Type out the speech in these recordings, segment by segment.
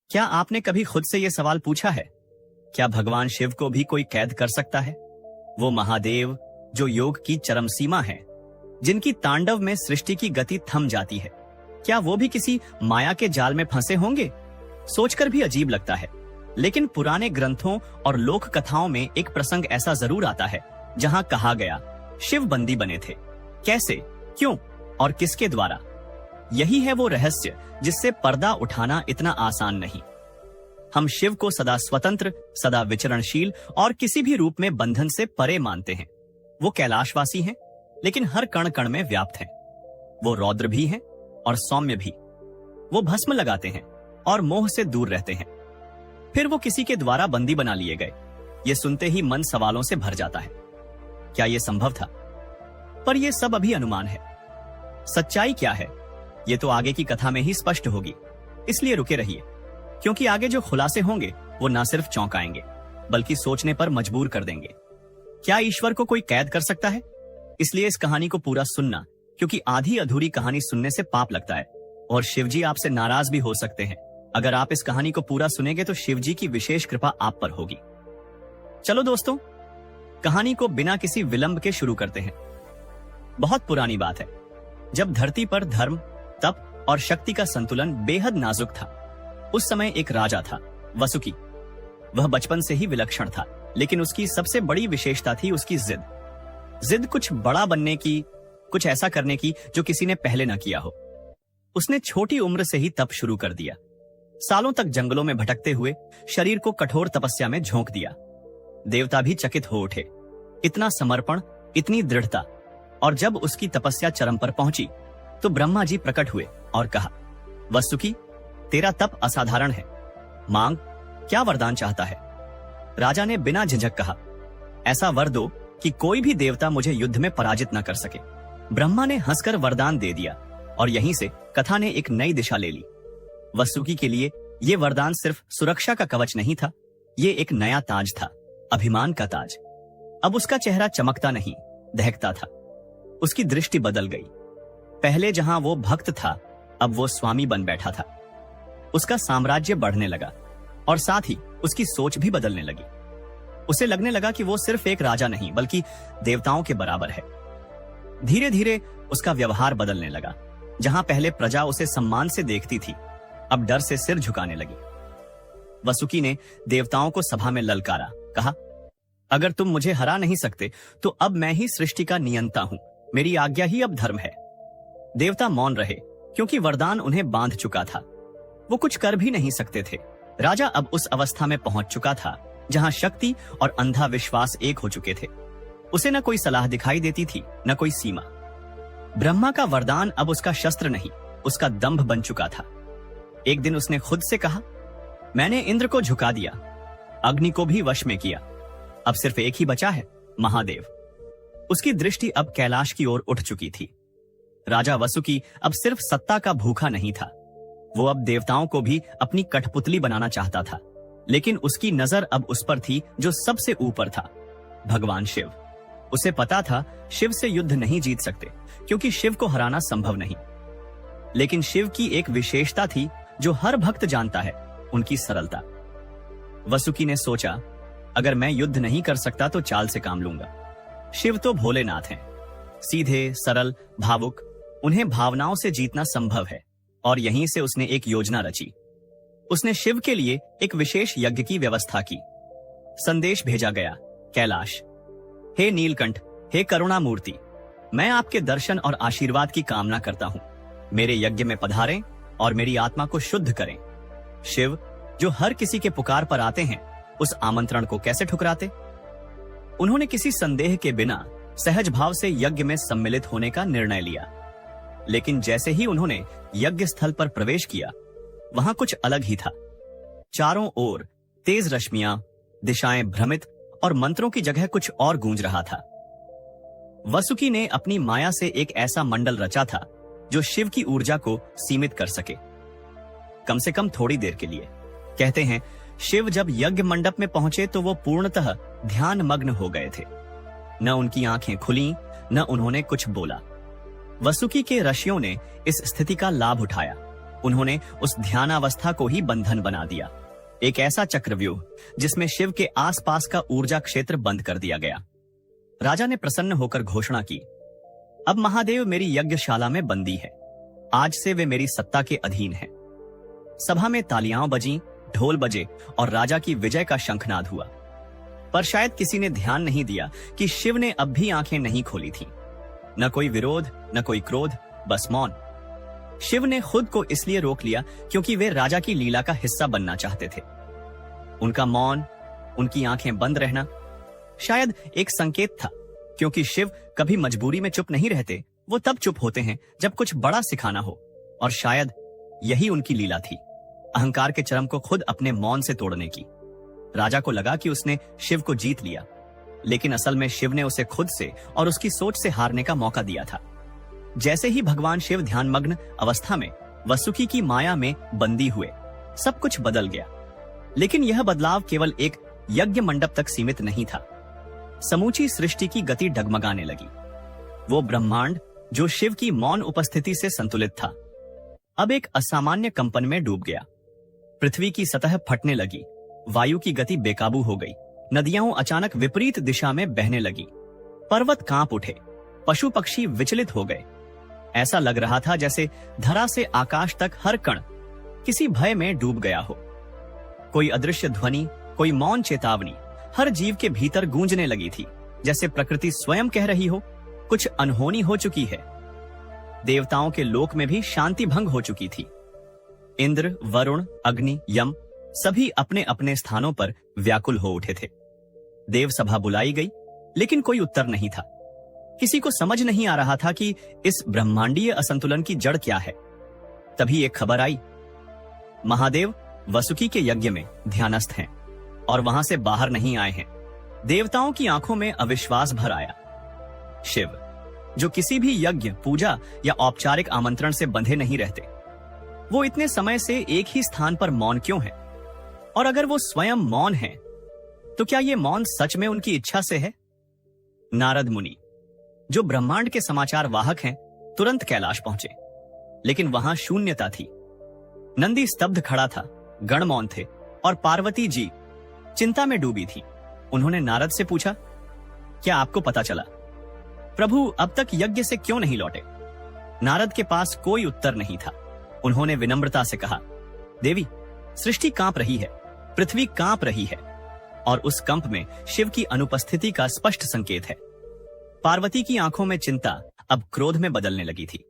क्या आपने कभी खुद से यह सवाल पूछा है, क्या भगवान शिव को भी कोई कैद कर सकता है? वो महादेव जो योग की चरम सीमा है, जिनकी तांडव में सृष्टि की गति थम जाती है, क्या वो भी किसी माया के जाल में फंसे होंगे? सोचकर भी अजीब लगता है। लेकिन पुराने ग्रंथों और लोक कथाओं में एक प्रसंग ऐसा जरूर आता है जहां कहा गया शिव बंदी बने थे। कैसे, क्यों और किसके द्वारा? यही है वो रहस्य जिससे पर्दा उठाना इतना आसान नहीं। हम शिव को सदा स्वतंत्र, सदा विचरणशील और किसी भी रूप में बंधन से परे मानते हैं। वो कैलाशवासी हैं, लेकिन हर कण कण में व्याप्त हैं। वो रौद्र भी हैं और सौम्य भी। वो भस्म लगाते हैं और मोह से दूर रहते हैं। फिर वो किसी के द्वारा बंदी बना लिए गए। ये सुनते ही मन सवालों से भर जाता है। क्या यह संभव था? पर यह सब अभी अनुमान है। सच्चाई क्या है, ये तो आगे की कथा में ही स्पष्ट होगी। इसलिए रुके रहिए, क्योंकि आगे जो खुलासे होंगे वो न सिर्फ चौंकाएंगे बल्कि सोचने पर मजबूर कर देंगे। क्या ईश्वर को कोई कैद कर सकता है? इसलिए इस कहानी को पूरा सुनना, क्योंकि आधी अधूरी कहानी सुनने से पाप लगता है और शिवजी आपसे नाराज भी हो सकते हैं। अगर आप इस कहानी को पूरा सुनेंगे तो शिवजी की विशेष कृपा आप पर होगी। चलो दोस्तों, कहानी को बिना किसी विलंब के शुरू करते हैं। बहुत पुरानी बात है, जब धरती पर धर्म, तप और शक्ति का संतुलन बेहद नाजुक था। उस समय एक राजा था, वसुकी। वह बचपन से ही विलक्षण था, लेकिन उसकी सबसे बड़ी विशेषता थी उसकी जिद कुछ बड़ा बनने की, कुछ ऐसा करने की जो किसी ने पहले न किया हो। उसने छोटी उम्र से ही तप शुरू कर दिया। सालों तक जंगलों में भटकते हुए शरीर को कठोर तपस्या में झोंक दिया। देवता भी चकित हो उठे। इतना समर्पण, इतनी दृढ़ता। और जब उसकी तपस्या चरम पर पहुंची तो ब्रह्मा जी प्रकट हुए और कहा, वसुकी, तेरा तप असाधारण है। मांग, क्या वरदान चाहता है? राजा ने बिना झिझक कहा, ऐसा वर दो कि कोई भी देवता मुझे युद्ध में पराजित न कर सके। ब्रह्मा ने हंसकर वरदान दे दिया और यहीं से कथा ने एक नई दिशा ले ली। वसुकी के लिए यह वरदान सिर्फ सुरक्षा का कवच नहीं था, ये एक नया ताज था, अभिमान का ताज। अब उसका चेहरा चमकता नहीं, दहकता था। उसकी दृष्टि बदल गई। पहले जहां वो भक्त था, अब वो स्वामी बन बैठा था। उसका साम्राज्य बढ़ने लगा और साथ ही उसकी सोच भी बदलने लगी। उसे लगने लगा कि वो सिर्फ एक राजा नहीं बल्कि देवताओं के बराबर है। धीरे धीरे उसका व्यवहार बदलने लगा। जहां पहले प्रजा उसे सम्मान से देखती थी, अब डर से सिर झुकाने लगी। वसुकी ने देवताओं को सभा में ललकारा, कहा, अगर तुम मुझे हरा नहीं सकते तो अब मैं ही सृष्टि का नियंता हूं। मेरी आज्ञा ही अब धर्म है। देवता मौन रहे, क्योंकि वरदान उन्हें बांध चुका था। वो कुछ कर भी नहीं सकते थे। राजा अब उस अवस्था में पहुंच चुका था जहां शक्ति और अंधा विश्वास एक हो चुके थे। उसे न कोई सलाह दिखाई देती थी, न कोई सीमा। ब्रह्मा का वरदान अब उसका शस्त्र नहीं, उसका दंभ बन चुका था। एक दिन उसने खुद से कहा, मैंने इंद्र को झुका दिया, अग्नि को भी वश में किया, अब सिर्फ एक ही बचा है, महादेव। उसकी दृष्टि अब कैलाश की ओर उठ चुकी थी। राजा वसुकी अब सिर्फ सत्ता का भूखा नहीं था, वो अब देवताओं को भी अपनी कठपुतली बनाना चाहता था। लेकिन उसकी नजर अब उस पर थी जो सबसे ऊपर था, भगवान शिव। उसे पता था शिव से युद्ध नहीं जीत सकते, क्योंकि शिव को हराना संभव नहीं। लेकिन शिव की एक विशेषता थी जो हर भक्त जानता है, उनकी सरलता। वसुकी ने सोचा, अगर मैं युद्ध नहीं कर सकता तो चाल से काम लूंगा। शिव तो भोलेनाथ हैं, सीधे, सरल, भावुक। उन्हें भावनाओं से जीतना संभव है। और यहीं से उसने एक योजना रची। उसने शिव के लिए एक विशेष यज्ञ की व्यवस्था की। संदेश भेजा गया, कैलाश, हे नीलकंठ, हे करुणा मूर्ति, मैं आपके दर्शन और आशीर्वाद की कामना करता हूं। मेरे यज्ञ में पधारें और मेरी आत्मा को शुद्ध करें। शिव, जो हर किसी के पुकार पर आते हैं, उस आमंत्रण को कैसे ठुकराते? उन्होंने किसी संदेह के बिना सहज भाव से यज्ञ में सम्मिलित होने का निर्णय लिया। लेकिन जैसे ही उन्होंने यज्ञ स्थल पर प्रवेश किया, वहां कुछ अलग ही था। चारों ओर तेज रश्मियां, दिशाएं भ्रमित और मंत्रों की जगह कुछ और गूंज रहा था। वसुकी ने अपनी माया से एक ऐसा मंडल रचा था जो शिव की ऊर्जा को सीमित कर सके, कम से कम थोड़ी देर के लिए। कहते हैं, शिव जब यज्ञ मंडप में पहुंचे तो वो पूर्णतः ध्यान मग्न हो गए थे। न उनकी आंखें खुली, न उन्होंने कुछ बोला। वसुकी के ऋषियों ने इस स्थिति का लाभ उठाया उन्होंने उस ध्यानावस्था को ही बंधन बना दिया, एक ऐसा चक्रव्यूह जिसमें शिव के आसपास का ऊर्जा क्षेत्र बंद कर दिया गया। राजा ने प्रसन्न होकर घोषणा की, अब महादेव मेरी यज्ञशाला में बंदी है, आज से वे मेरी सत्ता के अधीन हैं। सभा में तालियां बजीं, ढोल बजे और राजा की विजय का शंखनाद हुआ। पर शायद किसी ने ध्यान नहीं दिया कि शिव ने अब भी आंखें नहीं खोली थीं। न कोई विरोध, न कोई क्रोध, बस मौन। शिव ने खुद को इसलिए रोक लिया क्योंकि वे राजा की लीला का हिस्सा बनना चाहते थे। उनका मौन, उनकी आंखें बंद रहना शायद एक संकेत था, क्योंकि शिव कभी मजबूरी में चुप नहीं रहते। वो तब चुप होते हैं जब कुछ बड़ा सिखाना हो, और शायद यही उनकी लीला थी, अहंकार के चरम को खुद अपने मौन से तोड़ने की। राजा को लगा कि उसने शिव को जीत लिया, लेकिन असल में शिव ने उसे खुद से और उसकी सोच से हारने का मौका दिया था। जैसे ही भगवान शिव ध्यानमग्न अवस्था में वसुकी की माया में बंदी हुए, सब कुछ बदल गया। लेकिन यह बदलाव केवल एक यज्ञ मंडप तक सीमित नहीं था। समूची सृष्टि की गति डगमगाने लगी। वो ब्रह्मांड जो शिव की मौन उपस्थिति से संतुलित था, अब एक असामान्य कंपन में डूब गया। पृथ्वी की सतह फटने लगी, वायु की गति बेकाबू हो गई, नदियां अचानक विपरीत दिशा में बहने लगी, पर्वत कांप उठे, पशु पक्षी विचलित हो गए। ऐसा लग रहा था जैसे धरा से आकाश तक हर कण किसी भय में डूब गया हो। कोई अदृश्य ध्वनि, कोई मौन चेतावनी हर जीव के भीतर गूंजने लगी थी, जैसे प्रकृति स्वयं कह रही हो, कुछ अनहोनी हो चुकी है। देवताओं के लोक में भी शांति भंग हो चुकी थी। इंद्र, वरुण, अग्नि, यम सभी अपने अपने स्थानों पर व्याकुल हो उठे थे। देव सभा बुलाई गई, लेकिन कोई उत्तर नहीं था। किसी को समझ नहीं आ रहा था कि इस ब्रह्मांडीय असंतुलन की जड़ क्या है। तभी एक खबर आई, महादेव वसुकी के यज्ञ में ध्यानस्थ हैं और वहां से बाहर नहीं आए हैं। देवताओं की आंखों में अविश्वास भर आया। शिव, जो किसी भी यज्ञ, पूजा या औपचारिक आमंत्रण से बंधे नहीं रहते, वो इतने समय से एक ही स्थान पर मौन क्यों है? और अगर वो स्वयं मौन है, तो क्या ये मौन सच में उनकी इच्छा से है? नारद मुनि, जो ब्रह्मांड के समाचार वाहक हैं, तुरंत कैलाश पहुंचे, लेकिन वहां शून्यता थी। नंदी स्तब्ध खड़ा था, गण मौन थे, और पार्वती जी चिंता में डूबी थी। उन्होंने नारद से पूछा, क्या आपको पता चला? प्रभु अब तक यज्ञ से क्यों नहीं लौटे? नारद के पास कोई उत्तर नहीं था। उन्होंने विनम्रता से कहा, देवी, सृष्टि कांप रही है, पृथ्वी कांप रही है, और उस कंप में शिव की अनुपस्थिति का स्पष्ट संकेत है। पार्वती की आंखों में चिंता अब क्रोध में बदलने लगी थी।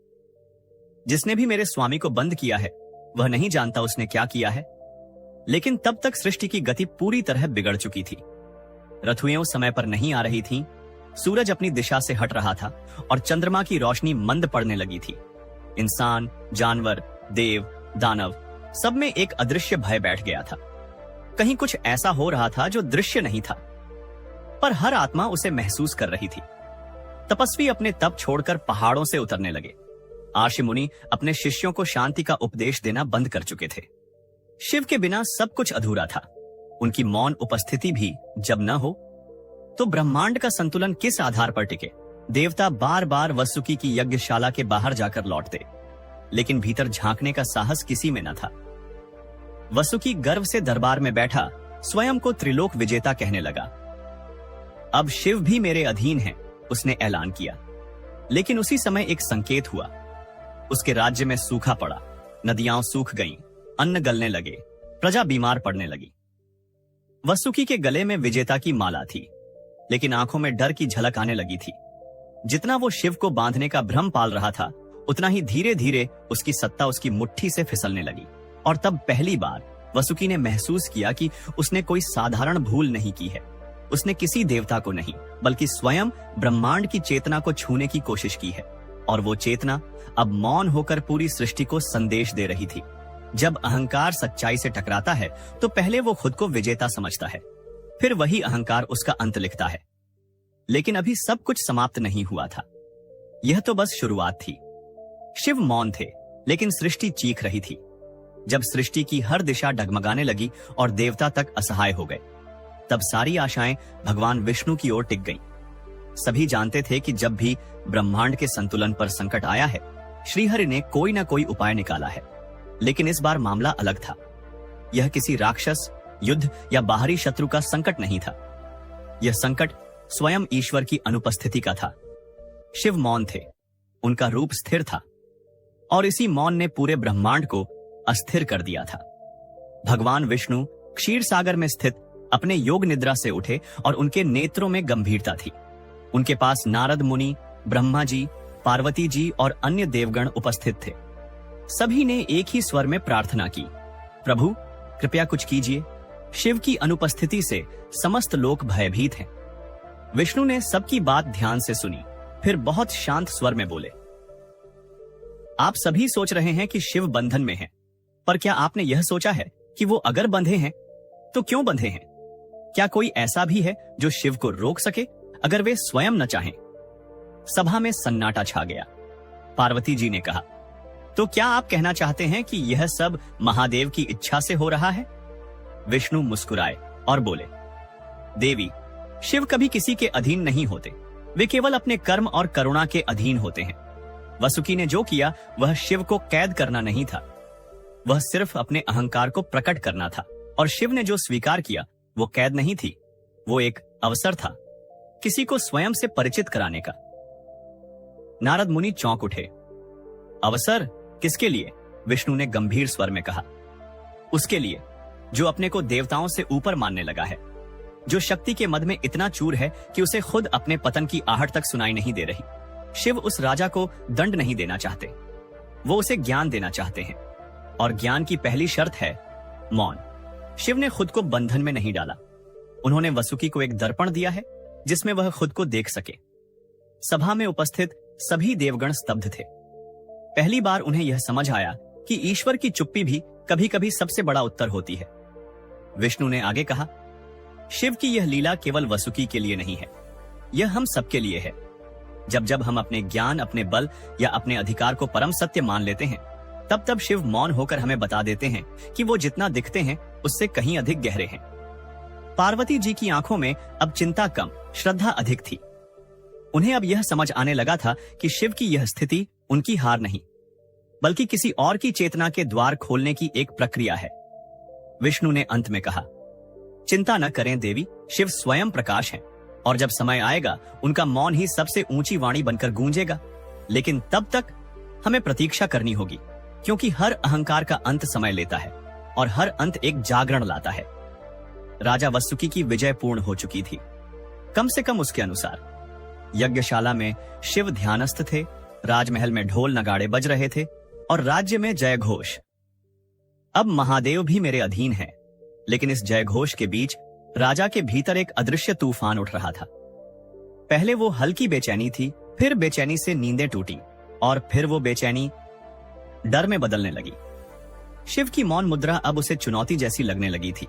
जिसने भी मेरे स्वामी को बंद किया है, वह नहीं जानता उसने क्या किया है। लेकिन तब तक सृष्टि की गति पूरी तरह बिगड़ चुकी थी। रथुएं समय पर नहीं आ रही थीं, सूरज अपनी दिशा से हट रहा था और चंद्रमा की रोशनी मंद पड़ने लगी थी। इंसान, जानवर, देव, दानव सब में एक अदृश्य भय बैठ गया था। कहीं कुछ ऐसा हो रहा था जो दृश्य नहीं था, पर हर आत्मा उसे महसूस कर रही थी। तपस्वी अपने तप छोड़कर पहाड़ों से उतरने लगे। आर्षि मुनि अपने शिष्यों को शांति का उपदेश देना बंद कर चुके थे। शिव के बिना सब कुछ अधूरा था। उनकी मौन उपस्थिति भी जब न हो, तो ब्रह्मांड का संतुलन किस आधार पर टिके? देवता बार बार वसुकी की यज्ञशाला के बाहर जाकर लौटते, लेकिन भीतर झांकने का साहस किसी में न था। वसुकी गर्व से दरबार में बैठा स्वयं को त्रिलोक विजेता कहने लगा। अब शिव भी मेरे अधीन है, उसने ऐलान किया। लेकिन उसी समय एक संकेत हुआ। उसके राज्य में सूखा पड़ा, नदियां सूख गईं, अन्न गलने लगे, प्रजा बीमार पड़ने लगी। वसुकी के गले में विजेता की माला थी, लेकिन आंखों में डर की झलक आने लगी थी। जितना वो शिव को बांधने का भ्रम पाल रहा था, उतना ही धीरे धीरे उसकी सत्ता उसकी मुट्ठी से फिसलने लगी। और तब पहली बार वसुकी ने महसूस किया कि उसने कोई साधारण भूल नहीं की है। उसने किसी देवता को नहीं, बल्कि स्वयं ब्रह्मांड की चेतना को छूने की कोशिश की है। और वो चेतना अब मौन होकर पूरी सृष्टि को संदेश दे रही थी। जब अहंकार सच्चाई से टकराता है, तो पहले वो खुद को विजेता समझता है, फिर वही अहंकार उसका अंत लिखता है। लेकिन अभी सब कुछ समाप्त नहीं हुआ था। यह तो बस शुरुआत थी। शिव मौन थे, लेकिन सृष्टि चीख रही थी। जब सृष्टि की हर दिशा डगमगाने लगी और देवता तक असहाय हो गए, तब सारी आशाएं भगवान विष्णु की ओर टिक गईं। सभी जानते थे कि जब भी ब्रह्मांड के संतुलन पर संकट आया है, श्रीहरि ने कोई ना कोई उपाय निकाला है। लेकिन इस बार मामला अलग था। यह किसी राक्षस, युद्ध या बाहरी शत्रु का संकट नहीं था। यह संकट स्वयं ईश्वर की अनुपस्थिति का था। शिव मौन थे, उनका रूप स्थिर था और इसी मौन ने पूरे ब्रह्मांड को अस्थिर कर दिया था। भगवान विष्णु क्षीर सागर में स्थित अपने योग निद्रा से उठे और उनके नेत्रों में गंभीरता थी। उनके पास नारद मुनि, ब्रह्मा जी, पार्वती जी और अन्य देवगण उपस्थित थे। सभी ने एक ही स्वर में प्रार्थना की, प्रभु कृपया कुछ कीजिए। शिव की अनुपस्थिति से समस्त लोग भयभीत हैं। विष्णु ने सबकी बात ध्यान से सुनी, फिर बहुत शांत स्वर में बोले, आप सभी सोच रहे हैं कि शिव बंधन में हैं, पर क्या आपने यह सोचा है कि वो अगर बंधे हैं तो क्यों बंधे हैं? क्या कोई ऐसा भी है जो शिव को रोक सके अगर वे स्वयं न चाहें? सभा में सन्नाटा छा गया। पार्वती जी ने कहा, तो क्या आप कहना चाहते हैं कि यह सब महादेव की इच्छा से हो रहा है? विष्णु मुस्कुराए और बोले, देवी, शिव कभी किसी के अधीन नहीं होते, वे केवल अपने कर्म और करुणा के अधीन होते हैं। वसुकी ने जो किया वह शिव को कैद करना नहीं था, वह सिर्फ अपने अहंकार को प्रकट करना था। और शिव ने जो स्वीकार किया वो कैद नहीं थी, वो एक अवसर था, किसी को स्वयं से परिचित कराने का। नारद मुनि चौंक उठे। अवसर किसके लिए? विष्णु ने गंभीर स्वर में कहा, उसके लिए जो अपने को देवताओं से ऊपर मानने लगा है, जो शक्ति के मद में इतना चूर है कि उसे खुद अपने पतन की आहट तक सुनाई नहीं दे रही। शिव उस राजा को दंड नहीं देना चाहते, वो उसे ज्ञान देना चाहते हैं, और ज्ञान की पहली शर्त है मौन। शिव ने खुद को बंधन में नहीं डाला, उन्होंने वसुकी को एक दर्पण दिया है जिसमें वह खुद को देख सके। सभा में उपस्थित सभी देवगण स्तब्ध थे। पहली बार उन्हें यह समझ आया कि ईश्वर की चुप्पी भी कभी कभी सबसे बड़ा उत्तर होती है। विष्णु ने आगे कहा, शिव की यह लीला केवल वसुकी के लिए नहीं है, यह हम सबके लिए है। जब जब हम अपने ज्ञान, अपने बल या अपने अधिकार को परम सत्य मान लेते हैं, तब तब शिव मौन होकर हमें बता देते हैं कि वो जितना दिखते हैं उससे कहीं अधिक गहरे हैं। पार्वती जी की आंखों में अब चिंता कम, श्रद्धा अधिक थी। उन्हें अब यह समझ आने लगा था कि शिव की यह स्थिति उनकी हार नहीं, बल्कि किसी और की चेतना के द्वार खोलने की एक प्रक्रिया है। विष्णु ने अंत में कहा, चिंता न करें देवी, शिव स्वयं प्रकाश हैं, और जब समय आएगा उनका मौन ही सबसे ऊंची वाणी बनकर गूंजेगा। लेकिन तब तक हमें प्रतीक्षा करनी होगी, क्योंकि हर अहंकार का अंत समय लेता है और हर अंत एक जागरण लाता है। राजा वसुकी की विजय पूर्ण हो चुकी थी, कम से कम उसके अनुसार। यज्ञशाला में शिव ध्यानस्थ थे, राजमहल में ढोल नगाड़े बज रहे थे और राज्य में जय घोष। अब महादेव भी मेरे अधीन है, लेकिन इस जय घोष के बीच राजा के भीतर एक अदृश्य तूफान उठ रहा था। पहले वो हल्की बेचैनी थी, फिर बेचैनी से नींदें टूटी और फिर वो बेचैनी डर में बदलने लगी। शिव की मौन मुद्रा अब उसे चुनौती जैसी लगने लगी थी।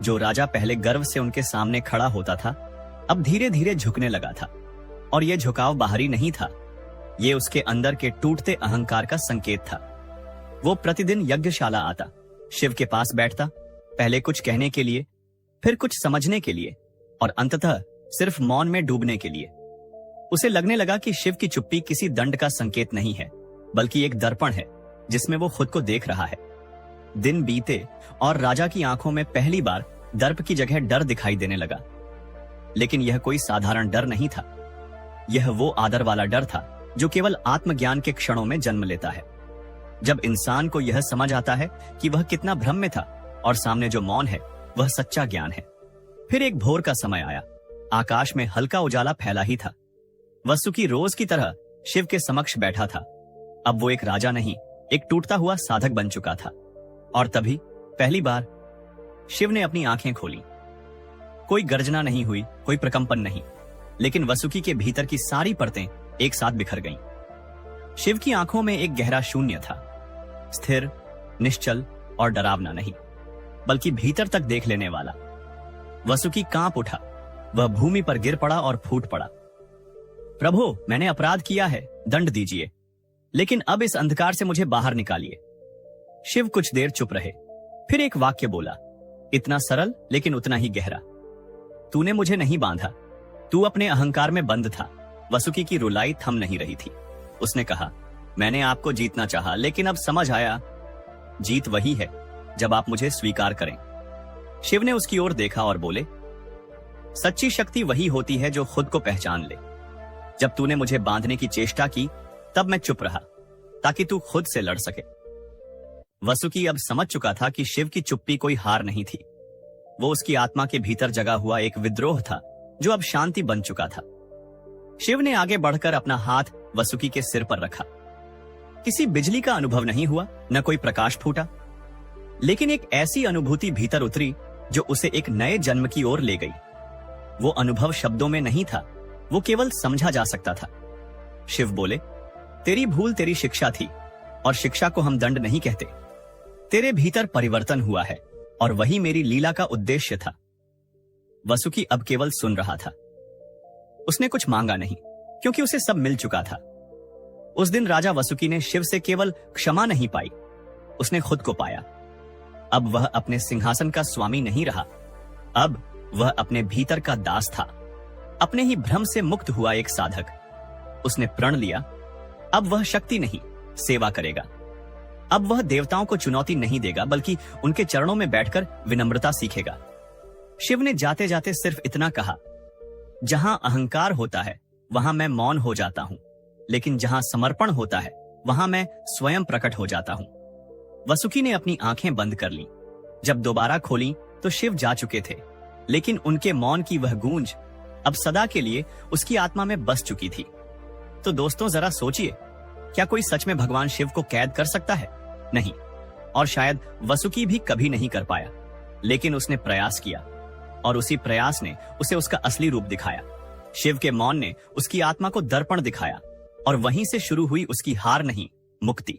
जो राजा पहले गर्व से उनके सामने खड़ा होता था, अब धीरे धीरे झुकने लगा था, और यह झुकाव बाहरी नहीं था, ये उसके अंदर के टूटते अहंकार का संकेत था। वो प्रतिदिन यज्ञशाला आता, शिव के पास बैठता, पहले कुछ कहने के लिए, फिर कुछ समझने के लिए, और अंततः सिर्फ मौन में डूबने के लिए। उसे लगने लगा कि शिव की चुप्पी किसी दंड का संकेत नहीं है, बल्कि एक दर्पण है जिसमें वो खुद को देख रहा है। दिन बीते और राजा की आंखों में पहली बार दर्प की जगह डर दिखाई देने लगा। लेकिन यह कोई साधारण डर नहीं था, यह वो आदर वाला डर था जो केवल आत्मज्ञान के क्षणों में जन्म लेता है। जब इंसान को यह समझ आता है कि वह कितना भ्रम में था और सामने जो मौन है वह सच्चा ज्ञान है। फिर एक भोर का समय आया, आकाश में हल्का उजाला फैला ही था। वसुकी रोज की तरह शिव के समक्ष बैठा था। अब वो एक राजा नहीं, एक टूटता हुआ साधक बन चुका था। और तभी पहली बार शिव ने अपनी आंखें खोली। कोई गर्जना नहीं हुई, कोई प्रकंपन नहीं, लेकिन वसुकी के भीतर की सारी परतें एक साथ बिखर गईं। शिव की आंखों में एक गहरा शून्य था, स्थिर, निश्चल और डरावना नहीं, बल्कि भीतर तक देख लेने वाला। वसुकी कांप उठा, वह भूमि पर गिर पड़ा और फूट पड़ा। प्रभु, मैंने अपराध किया है, दंड दीजिए, लेकिन अब इस अंधकार से मुझे बाहर निकालिए। शिव कुछ देर चुप रहे, फिर एक वाक्य बोला, इतना सरल लेकिन उतना ही गहरा। तूने मुझे नहीं बांधा, तू अपने अहंकार में बंद था। वसुकी की रुलाई थम नहीं रही थी। उसने कहा, मैंने आपको जीतना चाहा, लेकिन अब समझ आया जीत वही है जब आप मुझे स्वीकार करें। शिव ने उसकी ओर देखा और बोले, सच्ची शक्ति वही होती है जो खुद को पहचान ले। जब तूने मुझे बांधने की चेष्टा की तब मैं चुप रहा ताकि तू खुद से लड़ सके। वसुकी अब समझ चुका था कि शिव की चुप्पी कोई हार नहीं थी। वो उसकी आत्मा के भीतर जगा हुआ एक विद्रोह था जो अब शांति बन चुका था। शिव ने आगे बढ़कर अपना हाथ वसुकी के सिर पर रखा। किसी बिजली का अनुभव नहीं हुआ, न कोई प्रकाश फूटा, लेकिन एक ऐसी अनुभूति भीतर उतरी जो उसे एक नए जन्म की ओर ले गई। वो अनुभव शब्दों में नहीं था, वो केवल समझा जा सकता था। शिव बोले, तेरी भूल तेरी शिक्षा थी और शिक्षा को हम दंड नहीं कहते। तेरे भीतर परिवर्तन हुआ है और वही मेरी लीला का उद्देश्य था। वसुकी अब केवल सुन रहा था। उसने कुछ मांगा नहीं क्योंकि उसे सब मिल चुका था। उस दिन राजा वसुकी ने शिव से केवल क्षमा नहीं पाई, उसने खुद को पाया। अब वह अपने सिंहासन का स्वामी नहीं रहा, अब वह अपने भीतर का दास था, अपने ही भ्रम से मुक्त हुआ एक साधक। उसने प्रण लिया, अब वह शक्ति नहीं, सेवा करेगा। अब वह देवताओं को चुनौती नहीं देगा बल्कि उनके चरणों में बैठकर विनम्रता सीखेगा। शिव ने जाते जाते सिर्फ इतना कहा, जहां अहंकार होता है वहां मैं मौन हो जाता हूं, लेकिन जहां समर्पण होता है वहां मैं स्वयं प्रकट हो जाता हूं। वसुकी ने अपनी आंखें बंद कर लीं। जब दोबारा खोली तो शिव जा चुके थे, लेकिन उनके मौन की वह गूंज अब सदा के लिए उसकी आत्मा में बस चुकी थी। तो दोस्तों, जरा सोचिए, क्या कोई सच में भगवान शिव को कैद कर सकता है? नहीं, और शायद वसुकी भी कभी नहीं कर पाया, लेकिन उसने प्रयास किया और उसी प्रयास ने उसे उसका असली रूप दिखाया। शिव के मौन ने उसकी आत्मा को दर्पण दिखाया और वहीं से शुरू हुई उसकी हार नहीं, मुक्ति।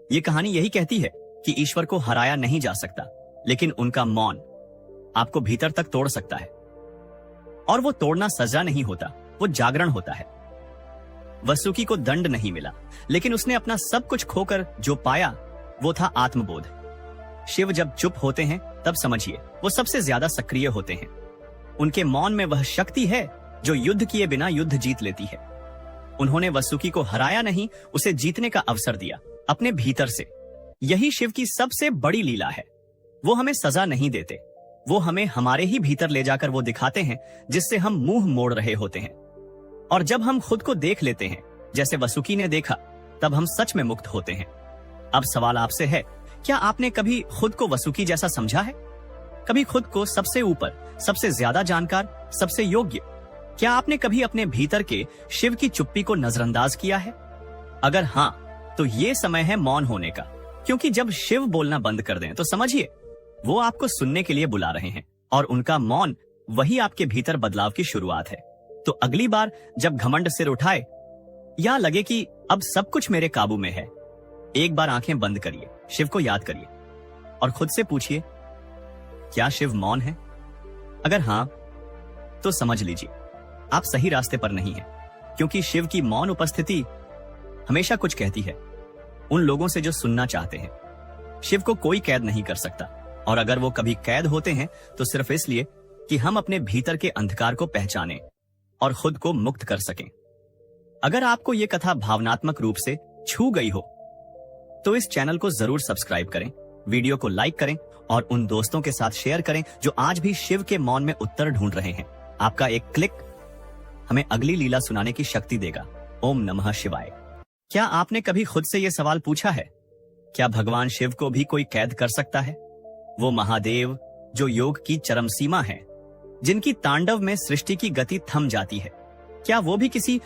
ये कहानी यही कहती है कि ईश्वर को हराया नहीं जा सकता, लेकिन उनका मौन आपको भीतर तक तोड़ सकता है। और वो तोड़ना सजा नहीं होता, वो जागरण होता है। वसुकी को दंड नहीं मिला, लेकिन उसने अपना सब कुछ खोकर जो पाया वो था आत्मबोध। शिव जब चुप होते हैं तब समझिए वो सबसे ज्यादा सक्रिय होते हैं। उनके मौन में वह शक्ति है जो युद्ध किए बिना युद्ध जीत लेती है। उन्होंने वसुकी को हराया नहीं, उसे जीतने का अवसर दिया अपने भीतर से। यही शिव की सबसे बड़ी लीला है। वो हमें सजा नहीं देते, वो हमें हमारे ही भीतर ले जाकर वो दिखाते हैं जिससे हम मुंह मोड़ रहे होते हैं। और जब हम खुद को देख लेते हैं जैसे वसुकी ने देखा, तब हम सच में मुक्त होते हैं। अब सवाल आपसे है, क्या आपने कभी खुद को वसुकी जैसा समझा है? कभी खुद को सबसे ऊपर, सबसे ज्यादा जानकार, सबसे योग्य? क्या आपने कभी अपने भीतर के शिव की चुप्पी को नजरअंदाज किया है? अगर हाँ, तो ये समय है मौन होने का, क्योंकि जब शिव बोलना बंद कर दें तो समझिए वो आपको सुनने के लिए बुला रहे हैं और उनका मौन वही आपके भीतर बदलाव की शुरुआत है। तो अगली बार जब घमंड सिर उठाए या लगे कि अब सब कुछ मेरे काबू में है, एक बार आंखें बंद करिए, शिव को याद करिए और खुद से पूछिए, क्या शिव मौन है? अगर हां, तो समझ लीजिए आप सही रास्ते पर नहीं हैं, क्योंकि शिव की मौन उपस्थिति हमेशा कुछ कहती है उन लोगों से जो सुनना चाहते हैं। शिव को कोई कैद नहीं कर सकता, और अगर वो कभी कैद होते हैं तो सिर्फ इसलिए कि हम अपने भीतर के अंधकार को पहचानें और खुद को मुक्त कर सकें। अगर आपको यह कथा भावनात्मक रूप से छू गई हो तो इस चैनल को जरूर सब्सक्राइब करें, वीडियो को लाइक करें और उन दोस्तों के साथ शेयर करें जो आज भी शिव के मौन में उत्तर ढूंढ रहे हैं। आपका एक क्लिक हमें अगली लीला सुनाने की शक्ति देगा। ओम नमः शिवाय। क्या आपने कभी खुद से यह सवाल पूछा है, क्या भगवान शिव को भी कोई कैद कर सकता है? वो महादेव जो योग की चरम सीमा है, जिनकी तांडव में सृष्टि की गति थम जाती है, क्या वो भी किसी